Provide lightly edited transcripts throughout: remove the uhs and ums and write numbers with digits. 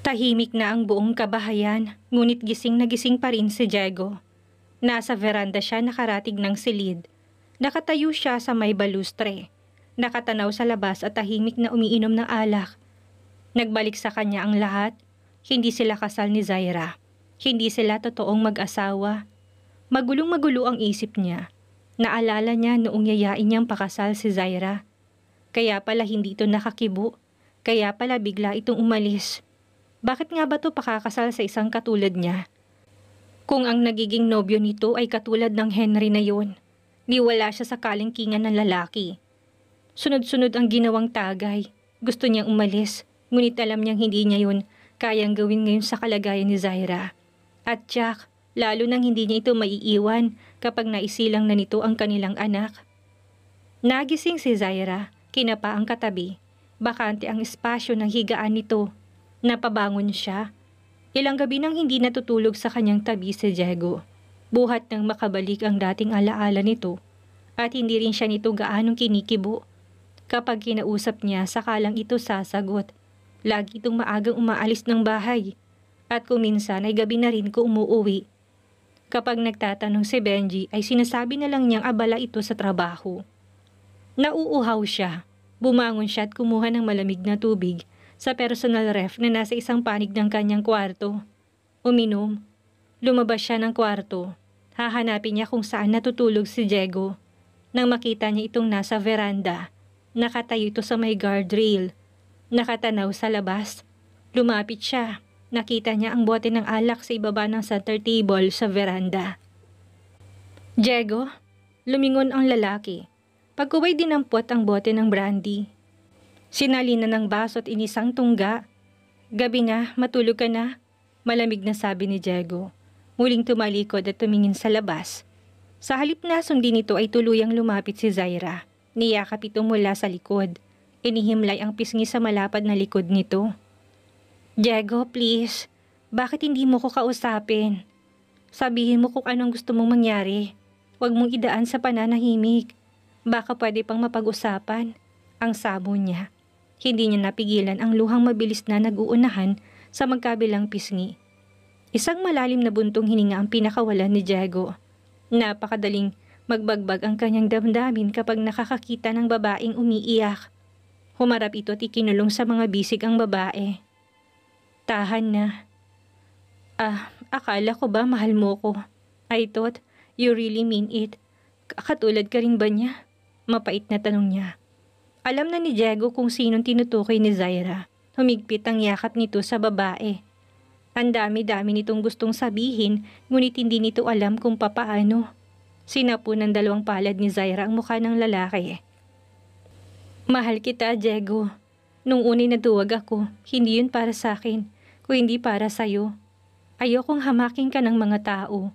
Tahimik na ang buong kabahayan, ngunit gising na gising pa rin si Diego. Nasa veranda siya nakaratig ng silid. Nakatayo siya sa may balustre. Nakatanaw sa labas at tahimik na umiinom ng alak. Nagbalik sa kanya ang lahat. Hindi sila kasal ni Zaira. Hindi sila totoong mag-asawa. Magulong-magulo ang isip niya. Naalala niya noong yayain niyang pakasal si Zaira. Kaya pala hindi ito nakakibo. Kaya pala bigla itong umalis. Bakit nga ba ito pakakasal sa isang katulad niya? Kung ang nagiging nobyo nito ay katulad ng Henry na yon, niwala siya sa kalingkingan ng lalaki. Sunod-sunod ang ginawang tagay. Gusto niyang umalis, ngunit alam niyang hindi niya yun kayang gawin ngayon sa kalagayan ni Zaira. At tiyak, lalo nang hindi niya ito maiiwan kapag naisilang na nito ang kanilang anak. Nagising si Zaira, kinapa ang katabi. Bakante ang espasyo ng higaan nito. Napabangon siya. Ilang gabi nang hindi natutulog sa kanyang tabi si Diego. Buhat nang makabalik ang dating alaala nito. At hindi rin siya nito gaanong kinikibo. Kapag kinausap niya, sakalang ito sasagot. Lagi itong maagang umaalis ng bahay. At kung minsan ay gabi na rin kung umuuwi. Kapag nagtatanong si Benji ay sinasabi na lang niyang abala ito sa trabaho. Nauuhaw siya. Bumangon siya at kumuha ng malamig na tubig sa personal ref na nasa isang panig ng kanyang kwarto. Uminom. Lumabas siya ng kwarto. Hahanapin niya kung saan natutulog si Diego. Nang makita niya itong nasa veranda, nakatayo ito sa may guardrail. Nakatanaw sa labas. Lumapit siya. Nakita niya ang bote ng alak sa ibaba ng center table sa veranda. Diego, lumingon ang lalaki. Pagkuway dinampot ang bote ng brandy. Sinalina ng baso at inisang tungga. Gabi na, matulog ka na. Malamig na sabi ni Diego. Muling tumalikod at tumingin sa labas. Sa halip na sundin nito ay tuluyang lumapit si Zaira. Niyakap ito mula sa likod. Inihimlay ang pisngi sa malapad na likod nito. Diego, please. Bakit hindi mo ko kausapin? Sabihin mo kung anong gusto mong mangyari. Huwag mong idaan sa pananahimik. Baka pwede pang mapag-usapan. Ang sabo niya. Hindi niya napigilan ang luhang mabilis na nag-uunahan sa magkabilang pisngi. Isang malalim na buntong hininga ang pinakawalan ni Diego. Napakadaling magbagbag ang kanyang damdamin kapag nakakakita ng babaeng umiiyak. Humarap ito at ikinulong sa mga bisig ang babae. Tahan na. Akala ko ba mahal mo ko? I thought you really mean it. Katulad ka rin ba niya? Mapait na tanong niya. Alam na ni Diego kung sinong tinutukoy ni Zaira. Humigpit ang yakap nito sa babae. Ang dami-dami nitong gustong sabihin, ngunit hindi nito alam kung papaano. Sinapo ng dalawang palad ni Zaira ang mukha ng lalaki. Mahal kita, Diego. Nung unay naduwag ako, hindi yun para sa akin, kung hindi para sa'yo. Ayokong hamakin ka ng mga tao.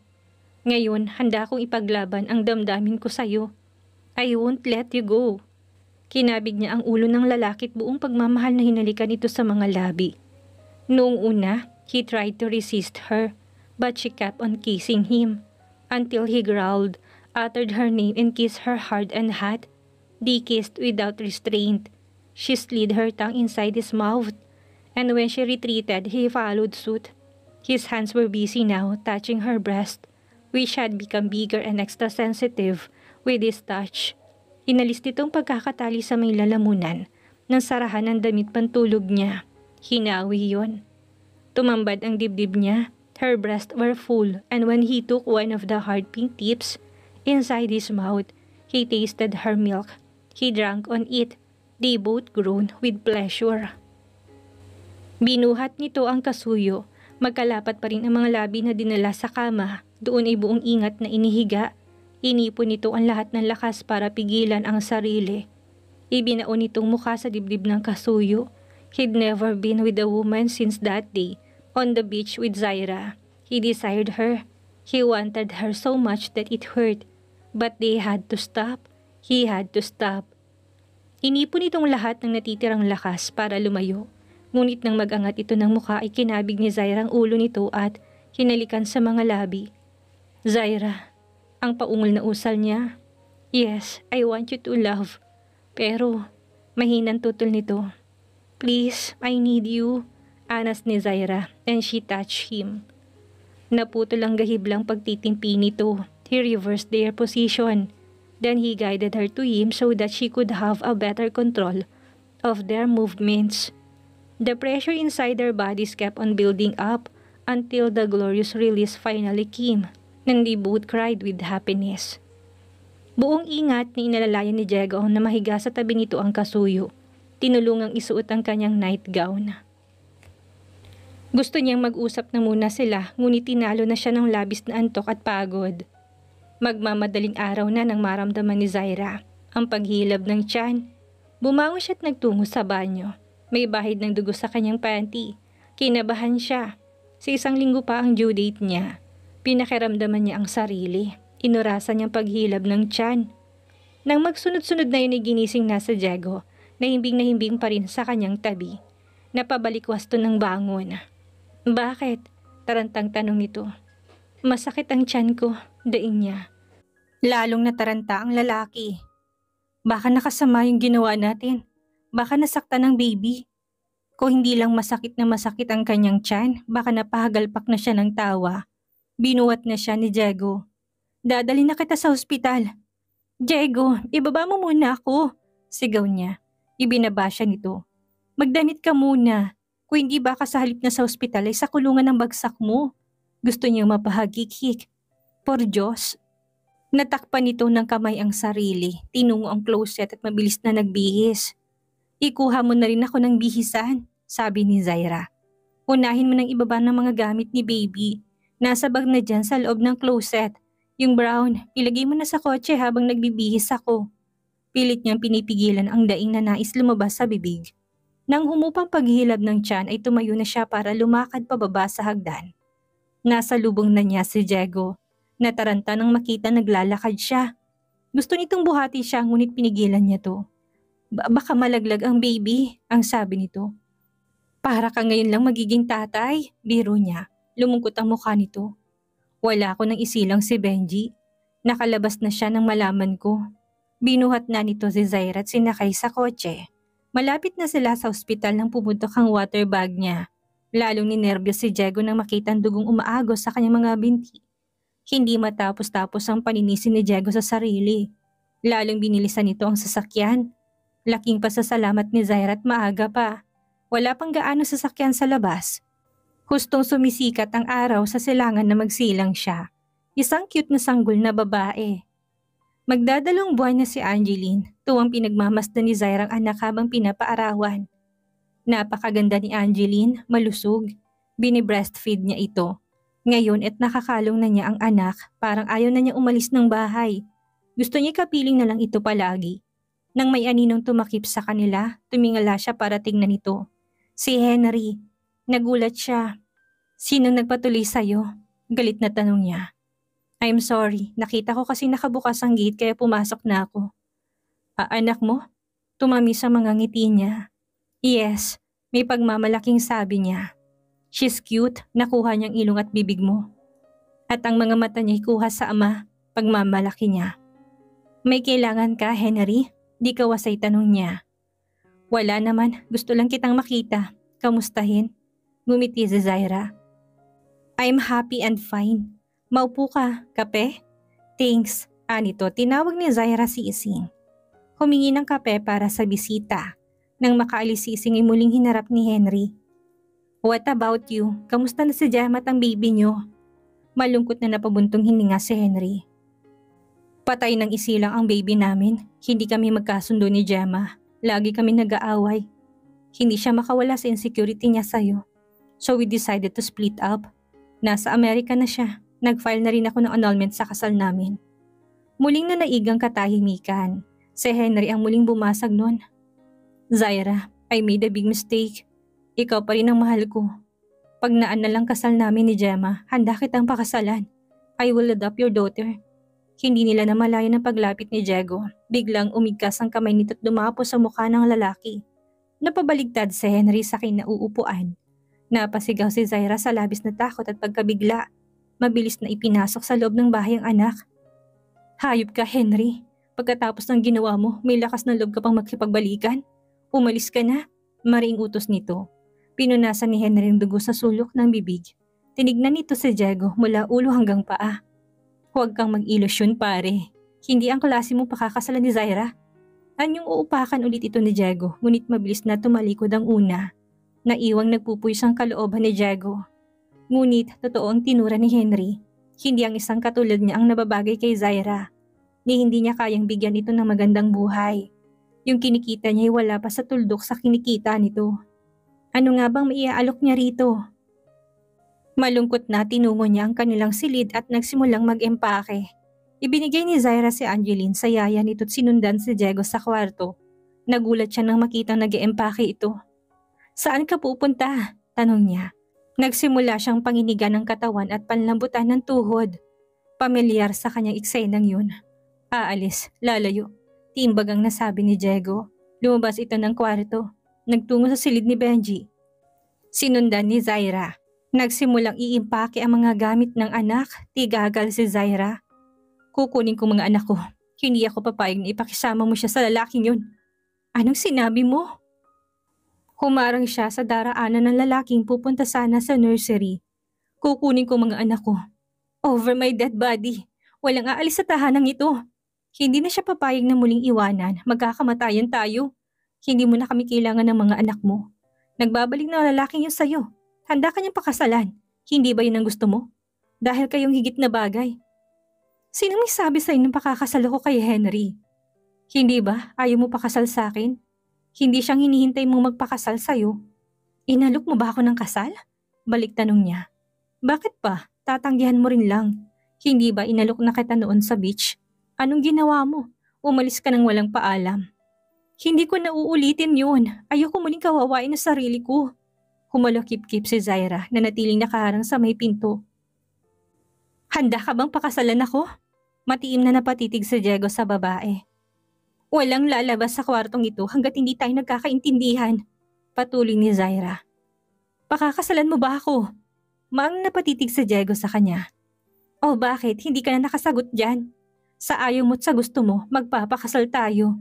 Ngayon, handa kong ipaglaban ang damdamin ko sa'yo. I won't let you go. Kinabig niya ang ulo ng lalaki at buong pagmamahal na hinalikan ito sa mga labi. Noong una, he tried to resist her, but she kept on kissing him, until he growled, uttered her name and kissed her hard and hot. They kissed without restraint. She slid her tongue inside his mouth, and when she retreated, he followed suit. His hands were busy now, touching her breast, which had become bigger and extra sensitive with his touch. Inalis nitong pagkakatali sa may lalamunan ng sarahan ng damit pantulog niya. Hinawi yon. Tumambad ang dibdib niya. Her breasts were full, and when he took one of the hard pink tips inside his mouth, he tasted her milk. He drank on it. They both groaned with pleasure. Binuhat nito ang kasuyo. Magkalapat pa rin ang mga labi na dinala sa kama. Doon ay buong ingat na inihiga. Inipon nito ang lahat ng lakas para pigilan ang sarili. Ibinaon nitong mukha sa dibdib ng kasuyo. He'd never been with a woman since that day on the beach with Zaira. He desired her. He wanted her so much that it hurt. But they had to stop. He had to stop. Inipon itong lahat ng natitirang lakas para lumayo. Ngunit nang mag-angat ito ng mukha ay kinabig ni Zaira ang ulo nito at hinalikan sa mga labi. Zaira. Ang paungol na usal niya. Yes, I want you to love. Pero, mahinang tutol nito. Please, I need you. Anas ni Zaira, and she touched him. Naputol ang gahiblang pagtitimpi nito. He reversed their position. Then he guided her to him so that she could have a better control of their movements. The pressure inside their bodies kept on building up until the glorious release finally came, and they both cried with happiness. Buong ingat ni inalalayan ni Diego na mahiga sa tabi nito ang kasuyo. Tinulungang isuot ang kanyang nightgown. Gusto niyang mag-usap na muna sila, ngunit tinalo na siya ng labis na antok at pagod. Magmamadaling araw na nang maramdaman ni Zaira ang paghilab ng tiyan. Bumangon siya at nagtungo sa banyo. May bahid ng dugo sa kanyang panty. Kinabahan siya. Sa isang linggo pa ang due date niya. Pinakiramdaman niya ang sarili. Inurasan niyang paghilab ng tiyan. Nang magsunod-sunod na yun ay ginising na sa Diego na himbing pa rin sa kanyang tabi. Napabalikwasto ng bangon. Bakit? Tarantang tanong nito. Masakit ang tiyan ko, daing niya. Lalong nataranta ang lalaki. Baka nakasama yung ginawa natin. Baka nasaktan ng baby. Kung hindi lang masakit na masakit ang kanyang tiyan, baka napahagalpak na siya ng tawa. Binuhat na siya ni Diego. Dadali na kita sa ospital. Diego, ibaba mo muna ako. Sigaw niya. Ibinaba siya nito. Magdamit ka muna. Kung hindi baka sa halip na sa ospital ay sa kulungan ng bagsak mo. Gusto niyang mapahagik-hik. Por Diyos. Natakpan nito ng kamay ang sarili. Tinungo ang closet at mabilis na nagbihis. Ikuha mo na rin ako ng bihisan, sabi ni Zaira. Unahin mo nang ibaba ng mga gamit ni baby. Nasa bag na dyan sa loob ng closet. Yung brown, ilagay mo na sa kotse habang nagbibihis ako. Pilit niyang pinipigilan ang daing na nais lumabas sa bibig. Nang humupang paghilab ng tiyan ay tumayo na siya para lumakad pababa sa hagdan. Nasa lubong na niya si Diego. Nataranta nang makita naglalakad siya. Gusto nitong buhati siya ngunit pinigilan niya to. Baka malaglag ang baby, ang sabi nito. Para ka ngayon lang magiging tatay, biro niya. Lumungkot ang mukha nito. Wala ko nang isilang si Benji. Nakalabas na siya nang malaman ko. Binuhat na nito si Zaira at sinakay sa kotse. Malapit na sila sa ospital nang pumuntok ang water bag niya. Lalong ninerbiyos si Diego nang makita ang dugong umaagos sa kanyang mga binti. Hindi matapos-tapos ang paninisin ni Diego sa sarili. Lalong binilisan nito ang sasakyan. Laking pasasalamat ni Zaira at maaga pa. Wala pang gaano sasakyan sa labas. Hustong sumisikat ang araw sa silangan na magsilang siya. Isang cute na sanggol na babae. Magdadalawang buwan na si Angeline, tuwang pinagmamasdan ni Zaira ang anak habang pinapaarawan. Napakaganda ni Angeline, malusog. Bini-breastfeed niya ito. Ngayon at nakakalong na niya ang anak, parang ayaw na niya umalis ng bahay. Gusto niya kapiling na lang ito palagi. Nang may aninong tumakip sa kanila, tumingala siya para tingnan ito. Si Henry. Nagulat siya. Sinong nagpatuloy sa'yo? Galit na tanong niya. I'm sorry, nakita ko kasi nakabukas ang gate kaya pumasok na ako. Anak mo? Tumami sa mga ngiti niya. Yes, may pagmamalaking sabi niya. She's cute, nakuha niyang ilong at bibig mo. At ang mga mata niya ikuha sa ama, pagmamalaki niya. May kailangan ka, Henry? Di ka wasay tanong niya. Wala naman, gusto lang kitang makita. Kamustahin? Ngumiti si Zaira. I'm happy and fine. Maupo ka, kape? Thanks. Anito, tinawag ni Zaira si Ising. Humingi ng kape para sa bisita. Nang makaalis si Ising ay muling hinarap ni Henry. What about you? Kamusta na si Gemma at ang baby niyo? Malungkot na napabuntong hininga si Henry. Patay ng isilang ang baby namin. Hindi kami magkasundo ni Gemma. Lagi kami nag-aaway. Hindi siya makawala sa insecurity niya sa'yo. So we decided to split up. Nasa Amerika na siya. Nag-file na rin ako ng annulment sa kasal namin. Muling nanaigang katahimikan. Si Henry ang muling bumasag nun. Zaira, I made a big mistake. Ikaw pa rin ang mahal ko. Pag naan na lang kasal namin ni Gemma, handa kitang pakasalan. I will adopt your daughter. Hindi nila namalayan ang paglapit ni Diego. Biglang umigkas ang kamay nito at dumapo sa mukha ng lalaki. Napabaligtad si Henry sa kinauupuan. Napasigaw si Zaira sa labis na takot at pagkabigla. Mabilis na ipinasok sa loob ng bahay ang anak. Hayop ka, Henry. Pagkatapos ng ginawa mo, may lakas ng loob ka pang magkipagbalikan. Umalis ka na. Maring utos nito. Pinunasan ni Henry ang dugo sa sulok ng bibig. Tinignan nito si Diego mula ulo hanggang paa. Huwag kang mag-ilusyon pare. Hindi ang klase mo pakakasalan ni Zaira. Anyong uupakan ulit ito ni Diego, ngunit mabilis na tumalikod ang una. Naiwang nagpupuyos ang kalooban ni Diego. Ngunit totoo ang tinura ni Henry. Hindi ang isang katulad niya ang nababagay kay Zaira. Ni hindi niya kayang bigyan ito ng magandang buhay. Yung kinikita niya ay wala pa sa tuldok sa kinikita nito. Ano nga bang maiaalok niya rito? Malungkot na tinungo niya ang kanilang silid at nagsimulang mag-empake. Ibinigay ni Zaira si Angeline sa yaya nito't sinundan si Diego sa kwarto. Nagulat siya nang makitang nag-empake ito. Saan ka pupunta? Tanong niya. Nagsimula siyang panginigan ng katawan at panlambutan ng tuhod. Pamilyar sa kanyang eksenang yun. Aalis, lalayo. Timbag ang nasabi ni Diego. Lumabas ito ng kwarto. Nagtungo sa silid ni Benji. Sinundan ni Zaira. Nagsimulang iimpake ang mga gamit ng anak. Tigagal si Zaira. Kukunin ko mga anak ko. Hindi ako papayag na ipakisama mo siya sa lalaking yun. Anong sinabi mo? Humarang siya sa daraanan ng lalaking pupunta sana sa nursery. Kukunin ko mga anak ko. Over my dead body. Walang aalis sa tahanang ito. Hindi na siya papayag na muling iwanan. Magkakamatayan tayo. Hindi mo na kami kailangan ng mga anak mo. Nagbabalik na lalaking yun sa'yo. Handa ka niyang pakasalan. Hindi ba yun ang gusto mo? Dahil kayong higit na bagay. Sino may sabi sa'yo nung pakakasal ako kay Henry? Hindi ba ayaw mo pakasal sa akin? Hindi siyang hinihintay mong magpakasal sa'yo. Inalok mo ba ako ng kasal? Balik tanong niya. Bakit pa? Tatanggihan mo rin lang. Hindi ba inalok na kita noon sa beach? Anong ginawa mo? Umalis ka nang walang paalam. Hindi ko na uulitin yun. Ayoko muling kawawain ang sarili ko. Humalokip-kip si Zaira na natiling nakaharang sa may pinto. Handa ka bang pakasalan ako? Matiim na napatitig si Diego sa babae. Walang lalabas sa kwartong ito hanggat hindi tayo nagkakaintindihan. Patuloy ni Zaira. Pakakasalan mo ba ako? Maang napatitig si Diego sa kanya. Oh bakit? Hindi ka na nakasagot dyan. Sa ayaw mo't sa gusto mo, magpapakasal tayo.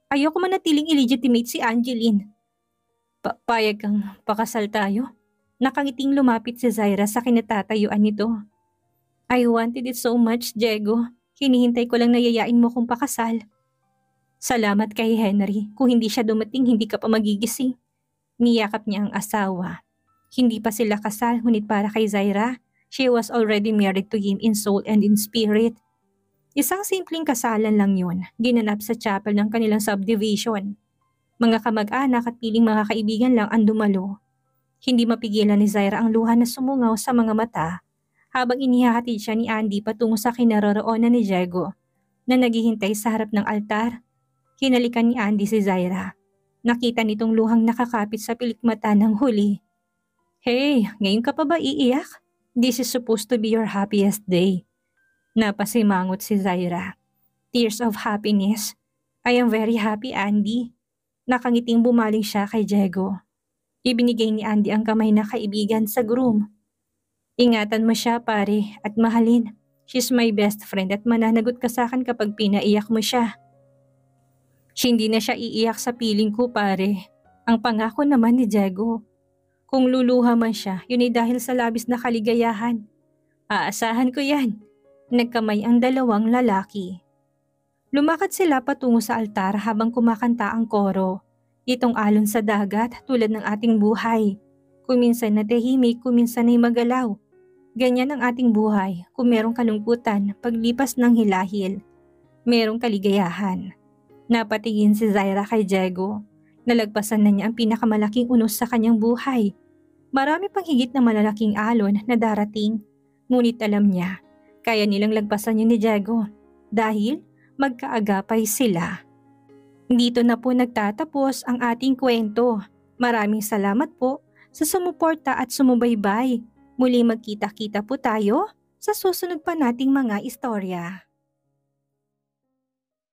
Ayoko manatiling illegitimate si Angeline. Payag kang pakasal tayo? Nakangiting lumapit si Zaira sa kinatatayuan nito. I wanted it so much, Diego. Hinihintay ko lang na yayain mo kung pakasal. Salamat kay Henry. Kung hindi siya dumating, hindi ka pa magigising. Niyakap niya ang asawa. Hindi pa sila kasal, ngunit para kay Zaira, she was already married to him in soul and in spirit. Isang simpleng kasalan lang yun, ginanap sa chapel ng kanilang subdivision. Mga kamag-anak at piling mga kaibigan lang ang dumalo. Hindi mapigilan ni Zaira ang luha na sumungaw sa mga mata habang inihahatid siya ni Andy patungo sa kinaroroonan ni Diego na naghihintay sa harap ng altar. Hinalikan ni Andy si Zaira. Nakita nitong luhang nakakapit sa pilikmata ng huli. Hey, ngayon ka pa ba iiyak? This is supposed to be your happiest day. Napasimangot si Zaira. Tears of happiness. I am very happy, Andy. Nakangiting bumaling siya kay Diego. Ibinigay ni Andy ang kamay na kaibigan sa groom. Ingatan mo siya pare at mahalin. She's my best friend at mananagot ka sa akin kapag pinaiyak mo siya. Hindi na siya iiyak sa piling ko pare. Ang pangako naman ni Diego. Kung luluha man siya, yun ay dahil sa labis na kaligayahan. Aasahan ko yan. Nagkamay ang dalawang lalaki. Lumakad sila patungo sa altar habang kumakanta ang koro. Itong alon sa dagat tulad ng ating buhay. Kuminsan na tahimik, kuminsan ay magalaw. Ganyan ang ating buhay kung merong kalungkutan paglipas ng hilahil. Merong kaligayahan. Napatingin si Zaira kay Diego. Nalagpasan na niya ang pinakamalaking unos sa kanyang buhay. Marami pang higit na malalaking alon na darating. Ngunit alam niya, kaya nilang lagpasan yun ni Diego. Dahil magkaagapay sila. Dito na po nagtatapos ang ating kwento. Maraming salamat po sa sumuporta at sumubaybay. Muli magkita-kita po tayo sa susunod pa nating mga istorya.